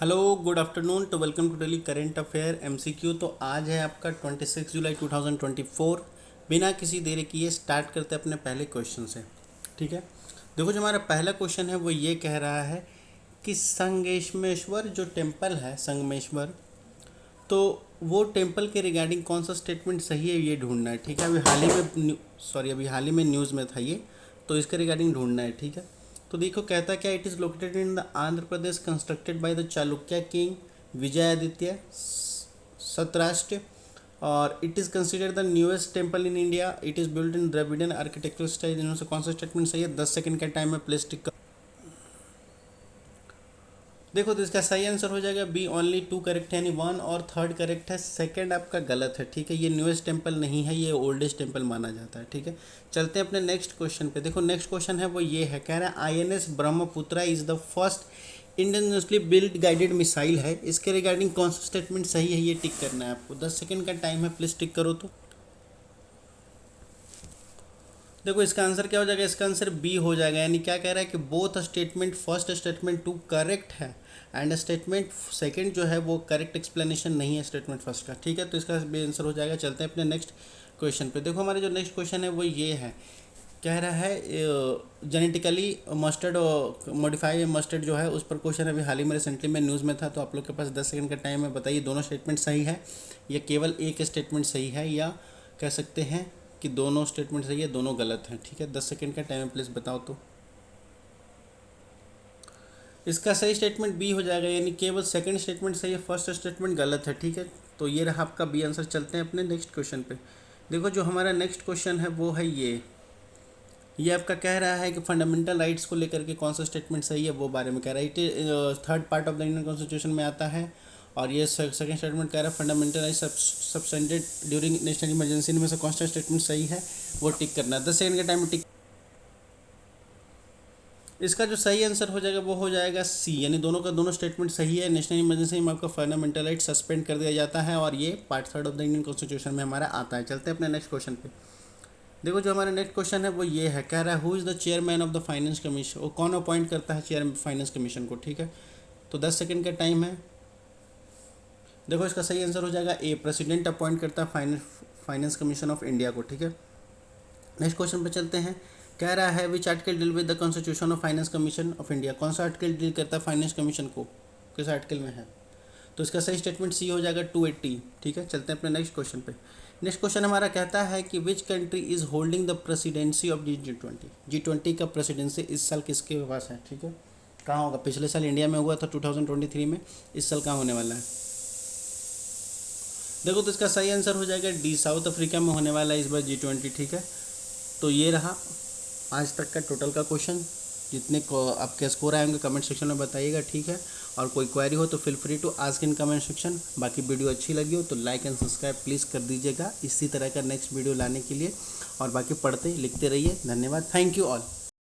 Hello good afternoon तो welcome to daily current affair MCQ. तो आज है आपका 26 जुलाई 2024। बिना किसी देरी किए स्टार्ट करते हैं अपने पहले क्वेश्चन से। ठीक है, देखो जो हमारा पहला क्वेश्चन है वो ये कह रहा है कि संगमेश्वर जो टेम्पल है संगमेश्वर, तो वो टेम्पल के रिगार्डिंग कौन सा स्टेटमेंट सही है ये ढूंढना है। ठीक है, अभी हाल ही में न्यूज़ में था ये, तो इसके रिगार्डिंग ढूंढना है। ठीक है, तो देखो कहता क्या, it is located in the Andhra Pradesh, constructed by the Chalukya king Vijayaditya सतराष्ट्र, और it is considered the newest temple in India. It is build in Dravidian architectural style. इनमें से कौन सा स्टेटमेंट सही है? 10 सेकंड का टाइम है, प्लीज टिक। देखो तो इसका सही आंसर हो जाएगा बी, ओनली 2 करेक्ट है, यानी 1 और 3 करेक्ट है, सेकंड आपका गलत है। ठीक है, ये न्यूएस्ट टेम्पल नहीं है, ये ओल्डेस्ट टेम्पल माना जाता है। ठीक है, चलते हैं अपने नेक्स्ट क्वेश्चन पे। देखो नेक्स्ट क्वेश्चन है वो ये है, कह रहा है INS Brahmaputra is the first Indianly build guided missile है। इसके रिगार्डिंग कौन सा स्टेटमेंट सही है ये टिक करना है आपको। 10 सेकंड का टाइम है, प्लीज़ टिक करो। तो देखो इसका आंसर क्या हो जाएगा, इसका आंसर बी हो जाएगा। यानी क्या कह रहा है कि both statement, first statement 2 correct है एंड स्टेटमेंट सेकंड जो है वो करेक्ट एक्सप्लेनेशन नहीं है स्टेटमेंट फर्स्ट का। ठीक है, तो इसका बी आंसर हो जाएगा। चलते हैं अपने नेक्स्ट क्वेश्चन पे। देखो हमारे जो नेक्स्ट क्वेश्चन है वो ये है, कह रहा है जेनेटिकली मस्टर्ड मॉडिफाई मस्टर्ड जो है उस पर क्वेश्चन अभी हाल ही में रिसेंटली में न्यूज़ में था। तो आप लोग के पास 10 सेकंड का टाइम है, बताइए दोनों स्टेटमेंट सही है या केवल एक स्टेटमेंट सही है, या कह सकते हैं कि दोनों स्टेटमेंट सही है, दोनों गलत हैं। ठीक है, 10 सेकंड का टाइम है, प्लीज़ बताओ। तो इसका सही स्टेटमेंट बी हो जाएगा, यानी केवल सेकंड स्टेटमेंट सही है, फर्स्ट स्टेटमेंट गलत है। ठीक है, तो ये रहा आपका बी आंसर। चलते हैं अपने नेक्स्ट क्वेश्चन पे। देखो जो हमारा नेक्स्ट क्वेश्चन है वो है ये आपका कह रहा है कि फंडामेंटल राइट्स को लेकर के कौन सा स्टेटमेंट सही है वो बारे में कह रहा है। It third part of the Indian constitution में आता है, और ये सेकंड स्टेटमेंट कह रहा है fundamental rights subtended during national emergency. इनमें से कौन सा स्टेटमेंट सही है वो टिक करना है। 10 सेकंड का टाइम में टिक। इसका जो सही आंसर हो जाएगा वो हो जाएगा सी, यानी दोनों का दोनों स्टेटमेंट सही है। नेशनल इमरजेंसी में आपका फंडामेंटल राइट सस्पेंड कर दिया जाता है, और ये part third of the Indian constitution में हमारा आता है। चलते हैं अपने नेक्स्ट क्वेश्चन पे। देखो जो हमारा नेक्स्ट क्वेश्चन है वो ये है, कह रहा है who is the chairman of the finance commission. वो कौन अपॉइंट करता है चेयर फाइनेंस कमीशन को। ठीक है, तो 10 सेकंड का टाइम है। देखो इसका सही आंसर हो जाएगा ए, प्रेसिडेंट अपॉइंट करता है फाइनेंस कमीशन ऑफ इंडिया को। ठीक है, नेक्स्ट क्वेश्चन पे चलते हैं। कह रहा है which article deal with the constitution of finance commission of India. कौन सा आर्टिकल डील करता है फाइनेंस कमीशन को, किस आर्टिकल में है? तो इसका सही स्टेटमेंट सी हो जाएगा 280। ठीक है, चलते हैं अपने नेक्स्ट क्वेश्चन पे। नेक्स्ट क्वेश्चन हमारा कहता है कि which country is holding the presidency of G20 का प्रेसिडेंसी इस साल किसके पास है। ठीक है, कहाँ होगा? पिछले साल इंडिया में हुआ था 2023 में, इस साल कहाँ होने वाला है? देखो तो इसका सही आंसर हो जाएगा डी, साउथ अफ्रीका में होने वाला है इस बार G20। ठीक है, तो ये रहा आज तक का टोटल का क्वेश्चन। जितने आपके स्कोर आए होंगे कमेंट सेक्शन में बताइएगा। ठीक है, और कोई क्वेरी हो तो feel free to ask in comment section. बाकी वीडियो अच्छी लगी हो तो लाइक एंड सब्सक्राइब प्लीज़ कर दीजिएगा इसी तरह का नेक्स्ट वीडियो लाने के लिए। और बाकी पढ़ते लिखते रहिए। धन्यवाद, थैंक यू ऑल।